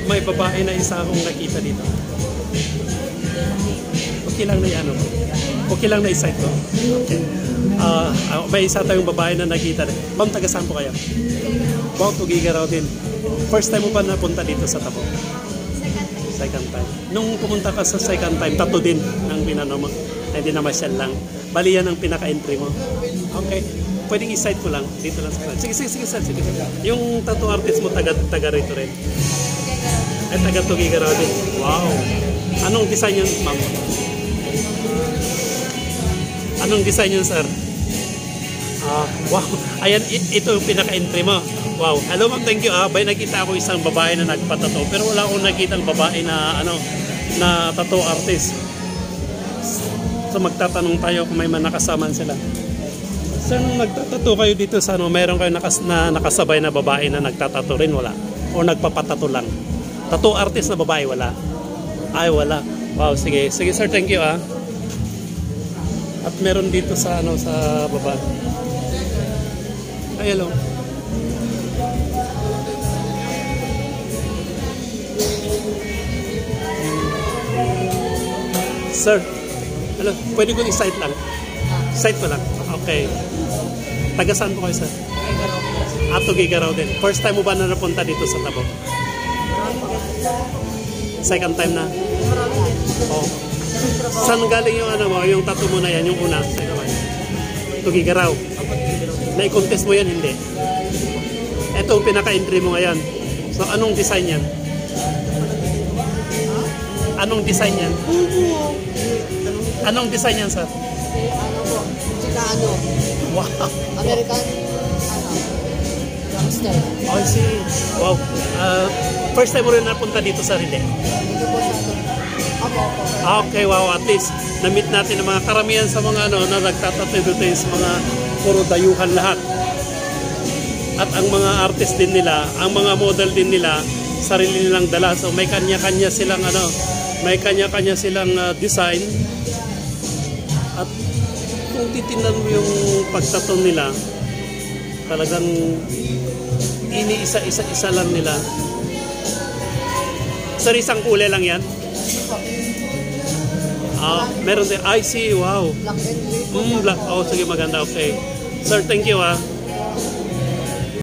may babae na isa akong nakita dito. Okay lang na yan. Okay lang na isa ito. Okay. May isa tayong babae na nakita. Ma'am, taga saan po kayo? Wow, Tugigaraw din. First time mo ba napunta dito sa Tabo? Second time. Nung pumunta ka sa second time, tattoo din ng pinano mo. Hindi na masyal lang. Bali yan ang pinaka-entry mo. Okay. Pwedeng i-site ko lang. Dito lang sa Sige. Yung tattoo artist mo, taga rito rin. Ay, taga Tugigaraw din. Wow. Anong design yun, ma'am? Anong design yun, sir? Wow. Ayan, ito yung pinaka-entry mo. Wow. Hello, ma'am. Thank you. Bay, nakita ako isang babae na nagpatato. Pero wala akong nakita ang babae na, na tattoo artist. So, magtatanong tayo kung may nakasama sila. Sir, nung nagtatato kayo dito sa mayroon kayo nakasabay na babae na nagtatato rin, wala? O nagpapatato lang? Tattoo artist na babae, wala? Ay, wala. Wow, sige. Sige, sir. Thank you, At meron dito sa sa baba. Ay, hello. Sir, hello. Pwede ko i-site lang? Site ko lang. Okay. Taga saan po kayo, sir? Tugigaraw din. First time mo ba na napunta dito sa Tabo? Second time na? Oh. Saan galing yung yung tattoo mo na yan, yung una? Tugigaraw. Na-contest mo yan, hindi? Ito ang pinaka-entry mo ngayon. So, anong design yan? Anong design yan? Anong design yan, sir? Chicano. Wow. American, gangster. I see. Wow. First time mo rin napunta dito sa Rinde? Dito po sa ito. Apo. Okay, wow. At least, na-meet natin ang mga karamihan sa mga na nagtatato dito sa mga puro dayuhan lahat. At ang mga artist din nila, ang mga model din nila, sarili nilang dala. So may kanya-kanya silang may kanya-kanya silang design. At kung titingnan mo yung pagtato nila, talagang iniisa-isa lang nila. Sir, isang kulay lang yan? Meron din. I see, wow. Black and gray. Black. Oh, sige, maganda. Okay. Sir, thank you,